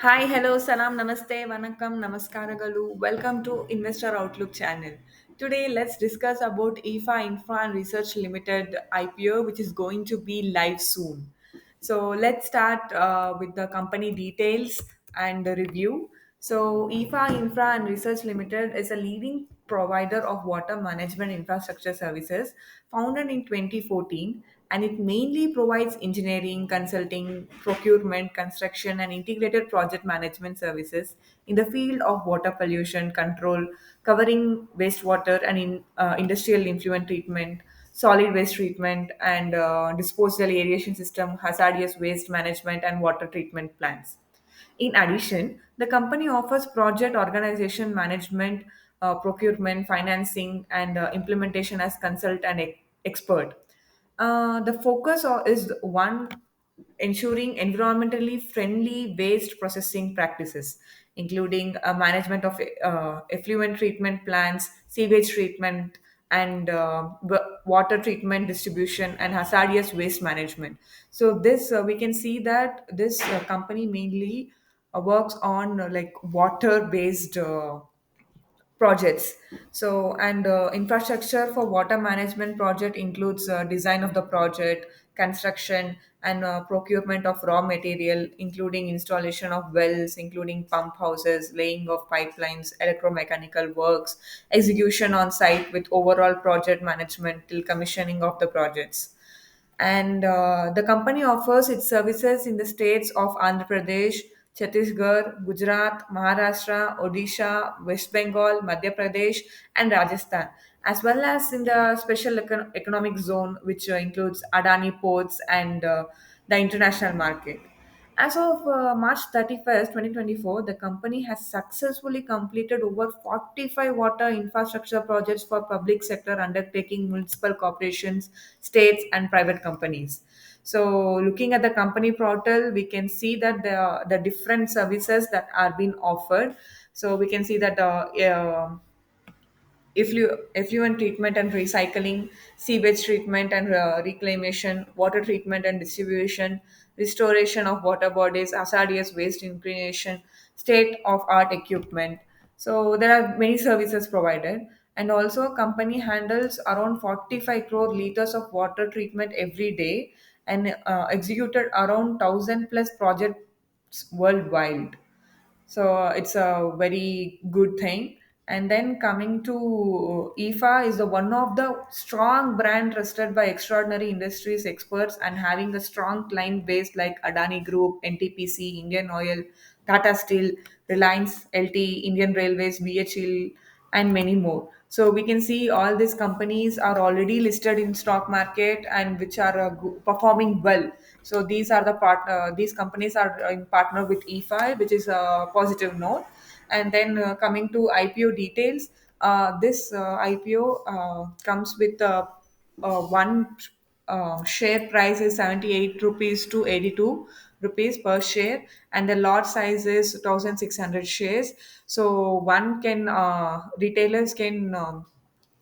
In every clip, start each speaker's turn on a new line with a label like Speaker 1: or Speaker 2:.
Speaker 1: Hi, hello, salam, namaste, vanakkam, namaskaraгаలు. Welcome to Investor Outlook channel. Today, let's discuss about IFA Infra and Research Limited IPO, which is going to be live soon. So, let's start with the company details and the review. So, IFA Infra and Research Limited is a leading provider of water management infrastructure services founded in 2014, and it mainly provides engineering, consulting, procurement, construction, and integrated project management services in the field of water pollution control, covering wastewater and industrial influent treatment, solid waste treatment, and disposal aeration system, hazardous waste management, and water treatment plants. In addition, the company offers project organization management, procurement, financing, and implementation as consult and expert. The is one, ensuring environmentally friendly waste processing practices, including management of effluent treatment plants, sewage treatment, and water treatment distribution and hazardous waste management. So this we can see that this company mainly works on like water based projects. So and infrastructure for water management project includes design of the project, construction, and procurement of raw material, including installation of wells, including pump houses, laying of pipelines, electromechanical works, execution on site with overall project management till commissioning of the projects. And the company offers its services in the states of Andhra Pradesh, Chhattisgarh, Gujarat, Maharashtra, Odisha, West Bengal, Madhya Pradesh, and Rajasthan, as well as in the special economic zone, which includes Adani ports and the international market. As of March 31st, 2024, the company has successfully completed over 45 water infrastructure projects for public sector undertaking, municipal corporations, states, and private companies. So, looking at the company portal, we can see that the different services that are being offered. So, we can see that effluent treatment and recycling, sewage treatment and reclamation, water treatment and distribution, restoration of water bodies, hazardous waste inclination, state of art equipment. So there are many services provided, and also company handles around 45 crore liters of water treatment every day and executed around 1,000 plus projects worldwide. So it's a very good thing. And then coming to IFA is the one of the strong brand trusted by extraordinary industries experts and having a strong client base like Adani Group, NTPC, Indian Oil, Tata Steel, Reliance, LT, Indian Railways, BHEL, and many more. So we can see all these companies are already listed in stock market and which are performing well. So these are the partner. These companies are in partner with EFI, which is a positive note. And then coming to IPO details, this IPO comes with one share price is 78 rupees to 82 rupees per share, and the lot size is 1,600 shares. So one can retailers can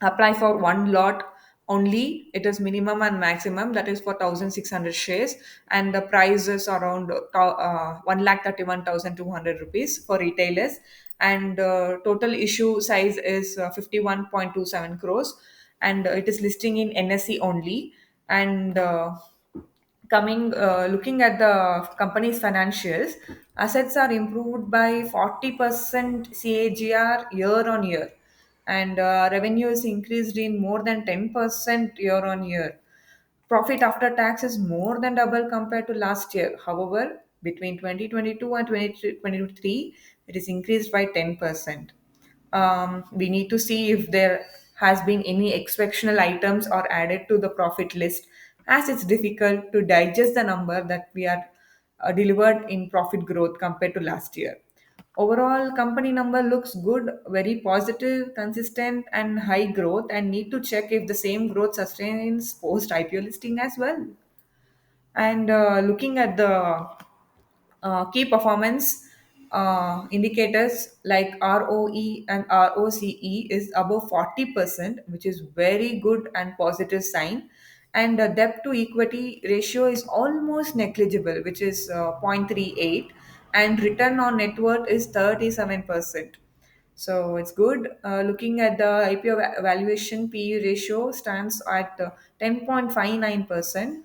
Speaker 1: apply for one lot only. It is minimum and maximum, that is for 1,600 shares, and the price is around 1,31,200 rupees for retailers, and total issue size is 51.27 crores, and it is listing in NSE only. And coming looking at the company's financials, assets are improved by 40% CAGR year on year, and revenue is increased in more than 10% year on year. Profit after tax is more than double compared to last year. However, between 2022 and 2023, it is increased by 10%. We need to see if there has been any exceptional items or added to the profit list, as it's difficult to digest the number that we are delivered in profit growth compared to last year. Overall, company number looks good, very positive, consistent, and high growth, and need to check if the same growth sustains post IPO listing as well. And looking at the key performance indicators like ROE and ROCE is above 40%, which is very good and positive sign. And the debt to equity ratio is almost negligible, which is 0.38. and return on net worth is 37%. So it's good. Looking at the IPO valuation, PE ratio stands at 10.59%.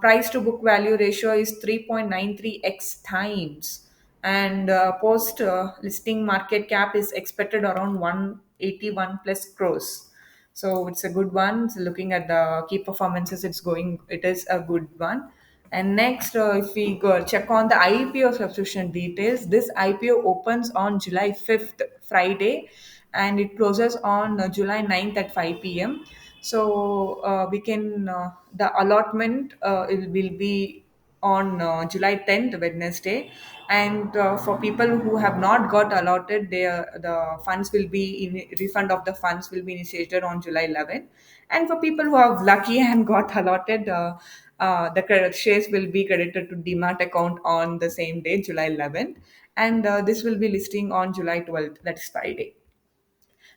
Speaker 1: Price to book value ratio is 3.93x times. And post listing market cap is expected around 181 plus crores. So it's a good one. So looking at the key performances, it is a good one. And next, if we go check on the IPO subscription details, this IPO opens on July 5th, Friday, and it closes on July 9th at 5 p.m. So we can, the allotment it will be on July 10th, Wednesday. And for people who have not got allotted, the funds will be refund of the funds will be initiated on July 11th. And for people who have lucky and got allotted, the shares will be credited to Demat account on the same day, July 11th. And this will be listing on July 12th, that's Friday.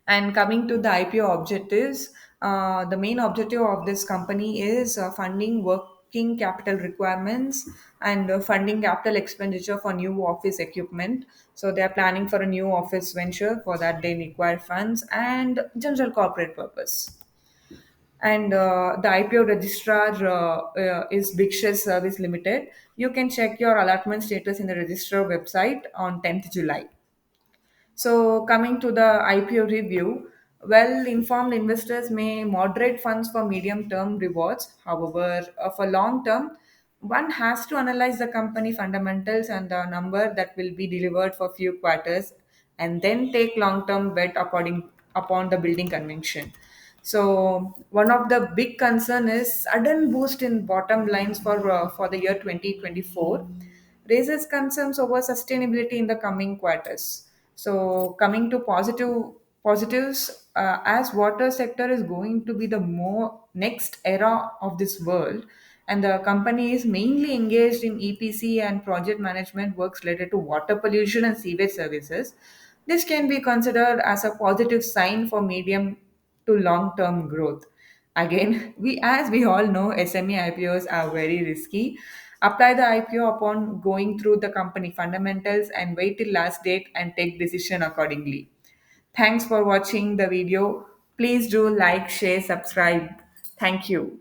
Speaker 1: And coming to the IPO objectives, the main objective of this company is funding working capital requirements and funding capital expenditure for new office equipment. So they are planning for a new office venture. For that, they require funds and general corporate purpose. And the IPO registrar is Big Share Service Limited. You can check your allotment status in the registrar website on 10th July. So, coming to the IPO review, well informed investors may moderate funds for medium term rewards. However, for long term, one has to analyze the company fundamentals and the number that will be delivered for few quarters and then take long term bet according upon the building convention. So one of the big concern is sudden boost in bottom lines for the year 2024 raises concerns over sustainability in the coming quarters. So coming to positives, as water sector is going to be the more next era of this world, and the company is mainly engaged in EPC and project management works related to water pollution and sewage services. This can be considered as a positive sign for medium to long term growth. Again, as we all know, SME IPOs are very risky. Apply the IPO upon going through the company fundamentals and wait till last date and take decision accordingly. Thanks for watching the video. Please do like, share, subscribe. Thank you.